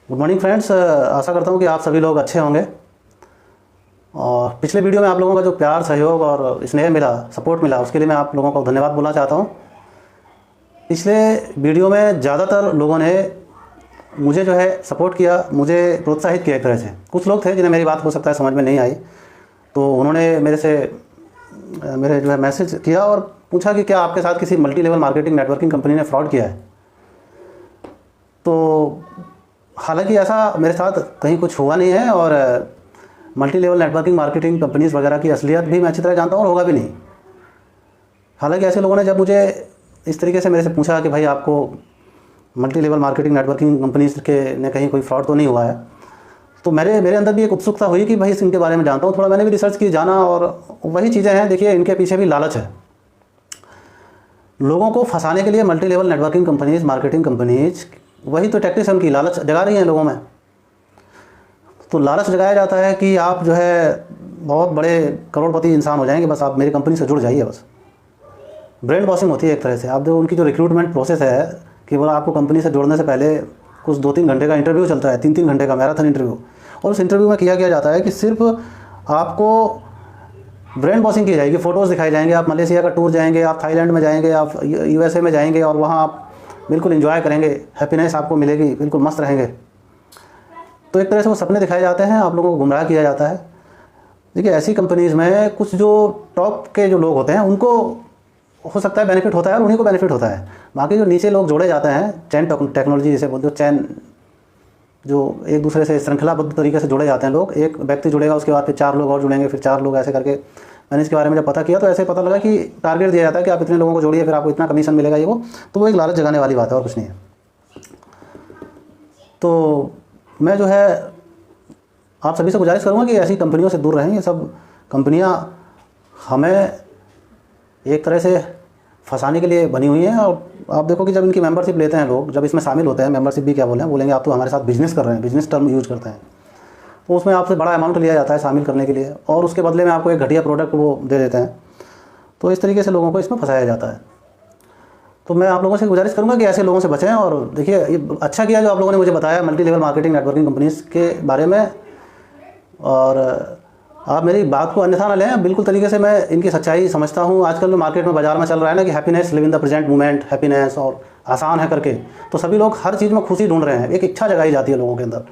Good morning friends. आशा करता हूँ कि आप सभी लोग अच्छे होंगे। और पिछले वीडियो में आप लोगों का जो प्यार, सहयोग और स्नेह मिला, सपोर्ट मिला, उसके लिए मैं आप लोगों को धन्यवाद बोलना चाहता हूँ। पिछले वीडियो में ज़्यादातर लोगों ने मुझे जो है सपोर्ट किया, मुझे प्रोत्साहित किया एक तरह से। कुछ लोग थे जिन्हें मेरी बात हो सकता है समझ में नहीं आई, तो उन्होंने मेरे जो है मैसेज किया और पूछा कि क्या आपके साथ किसी multi level marketing networking company ने फ्रॉड किया है। तो हालांकि ऐसा मेरे साथ कहीं कुछ हुआ नहीं है, और multi level networking marketing companies वगैरह की असलियत भी मैं अच्छी तरह जानता हूँ और होगा भी नहीं। हालांकि ऐसे लोगों ने जब मुझे इस तरीके से मेरे से पूछा कि भाई आपको multi level marketing networking companies के ने कहीं कोई फ्रॉड तो नहीं हुआ है, तो मेरे अंदर भी एक उत्सुकता हुई कि भाई इनके बारे में जानता हूँ। थोड़ा मैंने भी रिसर्च की, जाना, और वही चीज़ें हैं। देखिए, इनके पीछे भी लालच है। लोगों को फंसाने के लिए multi level networking companies, marketing companies, वही तो टैक्टिक्स है उनकी। लालच जगा रही हैं लोगों में। तो लालच जगाया जाता है कि आप जो है बहुत बड़े करोड़पति इंसान हो जाएंगे, बस आप मेरी कंपनी से जुड़ जाइए। बस ब्रेन वॉशिंग होती है एक तरह से। आप जो उनकी जो रिक्रूटमेंट प्रोसेस है कि वो आपको कंपनी से जुड़ने से पहले कुछ 2-3 घंटे का इंटरव्यू चलता है, 3-3 घंटे का मैराथन इंटरव्यू। और उस इंटरव्यू में किया जाता है कि सिर्फ आपको ब्रेन वॉशिंग की जाएगी, फ़ोटोज़ दिखाए जाएंगे, आप मलेशिया का टूर जाएंगे, आप थाईलैंड में जाएंगे, आप USA में जाएंगे, और वहाँ आप बिल्कुल एंजॉय करेंगे, हैप्पीनेस आपको मिलेगी, बिल्कुल मस्त रहेंगे। तो एक तरह से वो सपने दिखाए जाते हैं, आप लोगों को गुमराह किया जाता है। देखिए, ऐसी कंपनीज़ में कुछ जो टॉप के जो लोग होते हैं उनको हो सकता है बेनिफिट होता है, और उन्हीं को बेनिफिट होता है। बाकी जो नीचे लोग जोड़े जाते हैं, चैन टेक्नोलॉजी जिसे बोलते हो, चैन, जो एक दूसरे से श्रृंखलाबद्ध तरीके से जुड़े जाते हैं लोग। एक व्यक्ति जुड़ेगा, उसके बाद फिर 4 लोग और जुड़ेंगे, फिर 4 लोग, ऐसे करके। मैंने इसके बारे में जब पता किया तो ऐसे पता लगा कि टारगेट दिया जाता है कि आप इतने लोगों को जोड़िए, फिर आपको इतना कमीशन मिलेगा, ये वो। तो वो एक लालच जगाने वाली बात है और कुछ नहीं है। तो मैं जो है आप सभी से गुजारिश करूँगा कि ऐसी कंपनियों से दूर रहें। ये सब कंपनियाँ हमें एक तरह से फंसाने के लिए बनी हुई हैं। और आप देखो कि जब इनकी मेंबरशिप लेते हैं लोग, जब इसमें शामिल होते हैं, मेंबरशिप भी क्या बोलेंगे आप तो हमारे साथ बिजनेस कर रहे हैं, बिजनेस टर्म यूज़ करते हैं, तो उसमें आपसे बड़ा अमाउंट लिया जाता है शामिल करने के लिए, और उसके बदले में आपको एक घटिया प्रोडक्ट वो दे देते हैं। तो इस तरीके से लोगों को इसमें फंसाया जाता है। तो मैं आप लोगों से गुजारिश करूँगा कि ऐसे लोगों से बचें। और देखिए, ये अच्छा किया जो आप लोगों ने मुझे बताया multi level marketing networking companies के बारे में, और आप मेरी बात को अन्यथा ना लें। बिल्कुल तरीके से मैं इनकी सच्चाई समझता हूँ। आजकल जो मार्केट में, बाजार में चल रहा है ना कि happiness, live in the present moment, happiness, और आसान है करके, तो सभी लोग हर चीज़ में खुशी ढूंढ रहे हैं। एक इच्छा जगाई जाती है लोगों के अंदर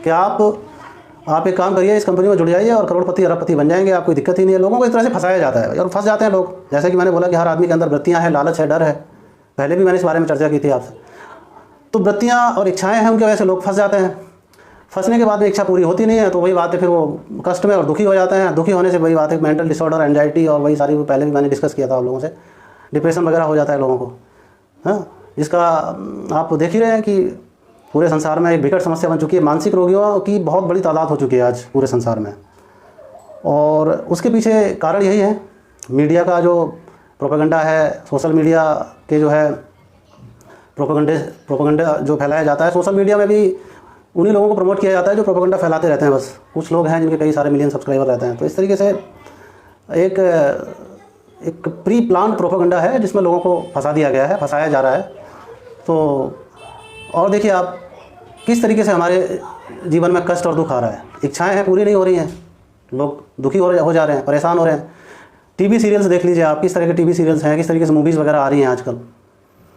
कि आप एक काम करिए, इस कंपनी में जुड़ जाइए और करोड़पति, अरबपति बन जाएंगे, आपको कोई दिक्कत ही नहीं है। लोगों को इस तरह से फंसाया जाता है और फंस जाते हैं लोग। जैसे कि मैंने बोला कि हर आदमी के अंदर वृत्तियाँ हैं, लालच है, डर है। पहले भी मैंने इस बारे में चर्चा की थी आपसे। तो वृत्तियाँ और इच्छाएँ हैं, उनकी वजह से लोग फंस जाते हैं। फंसने के बाद में इच्छा पूरी होती नहीं है, तो वही बात है, फिर वो कष्ट में और दुखी हो जाते हैं। दुखी होने से वही बात है, मेंटल डिसऑर्डर, एंजाइटी, और वही सारी, पहले भी मैंने डिस्कस किया था आप लोगों से, डिप्रेशन वगैरह हो जाता है लोगों को। हाँ, जिसका आप देख ही रहे हैं कि पूरे संसार में एक विकट समस्या बन चुकी है। मानसिक रोगियों की बहुत बड़ी तादाद हो चुकी है आज पूरे संसार में, और उसके पीछे कारण यही है, मीडिया का जो प्रोपेगेंडा है, सोशल मीडिया के जो है प्रोपेगेंडा जो फैलाया जाता है। सोशल मीडिया में भी उन्हीं लोगों को प्रमोट किया जाता है जो प्रोपेगेंडा फैलाते रहते हैं। बस कुछ लोग हैं जिनके कई सारे मिलियन सब्सक्राइबर रहते हैं। तो इस तरीके से एक प्री प्लान प्रोपेगेंडा है जिसमें लोगों को फंसा दिया गया है, फंसाया जा रहा है। तो और देखिए आप किस तरीके से हमारे जीवन में कष्ट और दुख आ रहा है। इच्छाएं हैं, पूरी नहीं हो रही हैं, लोग दुखी हो जा रहे हैं, परेशान हो रहे हैं। टीवी सीरियल्स देख लीजिए आप, किस तरह के टीवी सीरियल्स हैं, किस तरीके से मूवीज़ वगैरह आ रही हैं आजकल।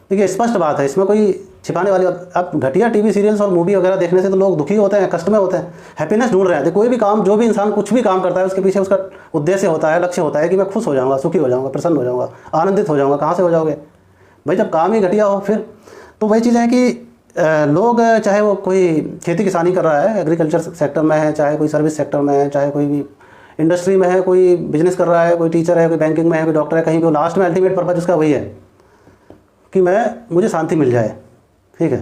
देखिए, स्पष्ट बात है, इसमें कोई छिपाने वाली बात। अब घटिया टीवी सीरियल्स और मूवी वगैरह देखने से तो लोग दुखी होते हैं, कष्ट में होते हैं, हैप्पीनेस ढूंढ रहे हैं। कोई भी काम, जो भी इंसान कुछ भी काम करता है, उसके पीछे उसका उद्देश्य होता है, लक्ष्य होता है कि मैं खुश हो जाऊँगा, सुखी हो जाऊँगा, प्रसन्न हो जाऊँगा, आनंदित हो जाऊँगा। कहाँ से हो जाओगे भाई, जब काम ही घटिया हो। फिर तो वही चीज़ है कि लोग, चाहे वो कोई खेती किसानी कर रहा है, एग्रीकल्चर सेक्टर में है, चाहे कोई सर्विस सेक्टर में है, चाहे कोई भी इंडस्ट्री में है, कोई बिजनेस कर रहा है, कोई टीचर है, कोई बैंकिंग में है, कोई डॉक्टर है, कहीं भी, लास्ट में अल्टीमेट पर्पज उसका वही है कि मुझे शांति मिल जाए। ठीक है,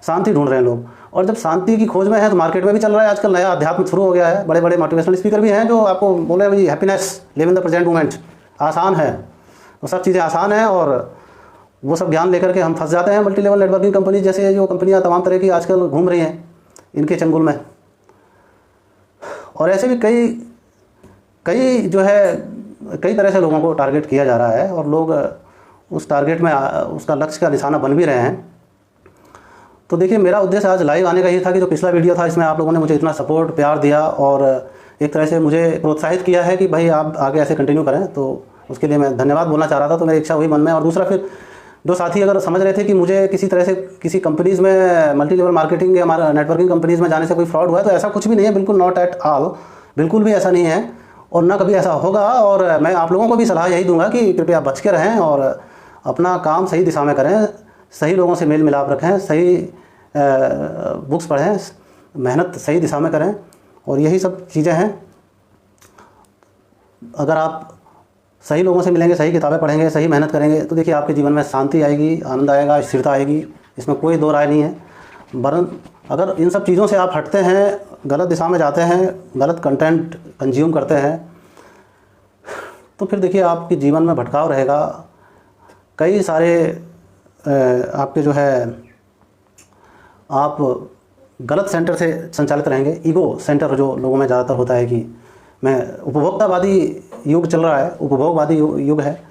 शांति ढूंढ रहे हैं लोग। और जब शांति की खोज में है तो मार्केट में भी चल रहा है आजकल नया अध्यात्म शुरू हो गया है। बड़े बड़े मोटिवेशनल स्पीकर भी हैं जो आपको बोल रहे हैं भाई happiness, live in the present moment, आसान है। वो सब चीज़ें आसान हैं, और वो सब ज्ञान लेकर के हम फंस जाते हैं मल्टी लेवल नेटवर्किंग कंपनी जैसे जो कंपनियां तमाम तरह की आजकल घूम रही हैं इनके चंगुल में। और ऐसे भी कई जो है कई तरह से लोगों को टारगेट किया जा रहा है, और लोग उस टारगेट में उसका लक्ष्य का निशाना बन भी रहे हैं। तो देखिए, मेरा उद्देश्य आज लाइव आने का ये था कि जो पिछला वीडियो था इसमें आप लोगों ने मुझे इतना सपोर्ट प्यार दिया और एक तरह से मुझे प्रोत्साहित किया है कि भाई आप आगे ऐसे कंटिन्यू करें, तो उसके लिए मैं धन्यवाद बोलना चाह रहा था। तो मेरी इच्छा हुई मन में। और दूसरा, फिर जो साथी अगर समझ रहे थे कि मुझे किसी तरह से किसी कंपनीज़ में मल्टी लेवल मार्केटिंग या हमारा नेटवर्किंग कंपनीज़ में जाने से कोई फ्रॉड हुआ है, तो ऐसा कुछ भी नहीं है, बिल्कुल नॉट एट ऑल, बिल्कुल भी ऐसा नहीं है और ना कभी ऐसा होगा। और मैं आप लोगों को भी सलाह यही दूंगा कि कृपया बच के रहें और अपना काम सही दिशा में करें, सही लोगों से मेल मिलाप रखें, सही बुक्स पढ़ें, मेहनत सही दिशा में करें, और यही सब चीज़ें हैं। अगर आप सही लोगों से मिलेंगे, सही किताबें पढ़ेंगे, सही मेहनत करेंगे, तो देखिए आपके जीवन में शांति आएगी, आनंद आएगा, स्थिरता आएगी, इसमें कोई दो राय नहीं है। वरन अगर इन सब चीज़ों से आप हटते हैं, गलत दिशा में जाते हैं, गलत कंटेंट कंज्यूम करते हैं, तो फिर देखिए आपके जीवन में भटकाव रहेगा। कई सारे आपके जो है आप गलत सेंटर से संचालित रहेंगे। ईगो सेंटर जो लोगों में ज़्यादातर होता है कि मैं उपभोक्तावादी युग चल रहा है, उपभोगवादी युग है,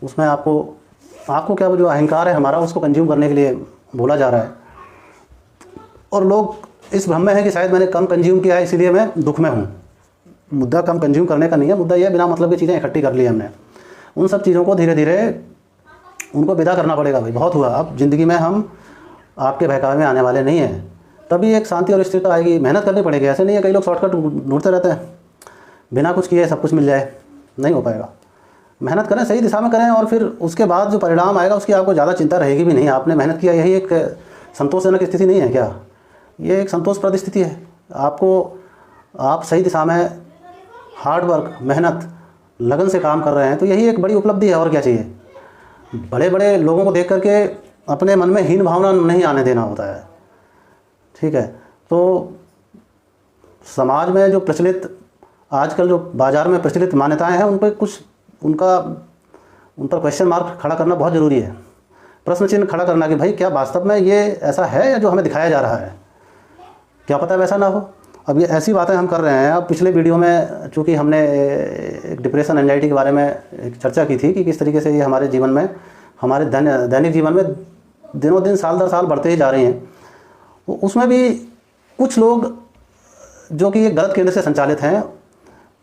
उसमें आपको क्या वो जो अहंकार है हमारा, उसको कंज्यूम करने के लिए बोला जा रहा है। और लोग इस भ्रम में है कि शायद मैंने कम कंज्यूम किया है इसीलिए मैं दुख में हूँ। मुद्दा कम कंज्यूम करने का नहीं है, मुद्दा यह बिना मतलब की चीज़ें इकट्ठी कर ली हमने। उन सब चीज़ों को धीरे धीरे उनको विदा करना पड़ेगा। भाई बहुत हुआ, अब ज़िंदगी में हम आपके बहकावे में आने वाले नहीं हैं। तभी एक शांति और स्थिरता आएगी। मेहनत करनी पड़ेगी, ऐसे नहीं है कई लोग शॉर्टकट ढूंढते रहते हैं, बिना कुछ किए सब कुछ मिल जाए, नहीं हो पाएगा। मेहनत करें, सही दिशा में करें, और फिर उसके बाद जो परिणाम आएगा उसकी आपको ज़्यादा चिंता रहेगी भी नहीं। आपने मेहनत किया, यही एक संतोषजनक स्थिति नहीं है क्या? ये एक संतोषप्रद स्थिति है। आप सही दिशा में हार्ड वर्क, मेहनत, लगन से काम कर रहे हैं, तो यही एक बड़ी उपलब्धि है। और क्या चाहिए? बड़े बड़े लोगों को देख करके अपने मन में हीन भावना नहीं आने देना होता है, ठीक है? तो समाज में जो प्रचलित आजकल जो बाज़ार में प्रचलित मान्यताएं हैं, उन पर उन पर क्वेश्चन मार्क खड़ा करना बहुत ज़रूरी है। प्रश्न चिन्ह खड़ा करना कि भाई क्या वास्तव में ये ऐसा है या जो हमें दिखाया जा रहा है? क्या पता वैसा ना हो। अब ये ऐसी बातें हम कर रहे हैं। अब पिछले वीडियो में चूँकि हमने एक डिप्रेशन, एंजाइटी के बारे में एक चर्चा की थी कि किस तरीके से ये हमारे जीवन में, हमारे दैनिक जीवन में दिनों दिन, साल दर साल बढ़ते ही जा रही हैं। तो उसमें भी कुछ लोग जो कि एक गलत केंद्र से संचालित हैं,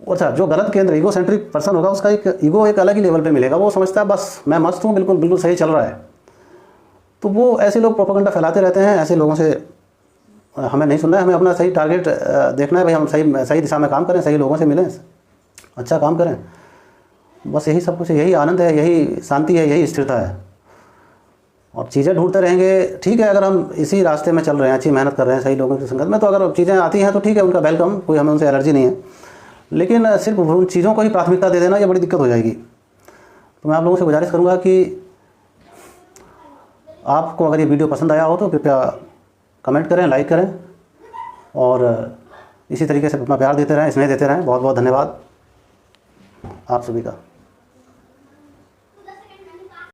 अच्छा, जो गलत केंद्र, ईगो सेंट्रिक पर्सन होगा, उसका एक ईगो एक अलग ही लेवल पे मिलेगा। वो समझता है बस मैं मस्त हूँ, बिल्कुल बिल्कुल सही चल रहा है। तो वो ऐसे लोग प्रोपेगेंडा फैलाते रहते हैं। ऐसे लोगों से हमें नहीं सुनना है। हमें अपना सही टारगेट देखना है। भाई हम सही दिशा में काम करें, सही लोगों से मिलें, अच्छा काम करें, बस यही सब कुछ है। यही आनंद है, यही शांति है, यही स्थिरता है। और चीज़ें ढूंढते रहेंगे, ठीक है। अगर हम इसी रास्ते में चल रहे हैं, अच्छी मेहनत कर रहे हैं, सही लोगों की संगत में, तो अगर चीज़ें आती हैं तो ठीक है, उनका वेलकम, कोई हमें उनसे एलर्जी नहीं है। लेकिन सिर्फ उन चीज़ों को ही प्राथमिकता दे देना, ये बड़ी दिक्कत हो जाएगी। तो मैं आप लोगों से गुजारिश करूँगा कि आपको अगर ये वीडियो पसंद आया हो तो कृपया कमेंट करें, लाइक करें, और इसी तरीके से अपना प्यार देते रहें, स्नेह देते रहें। बहुत बहुत धन्यवाद आप सभी का।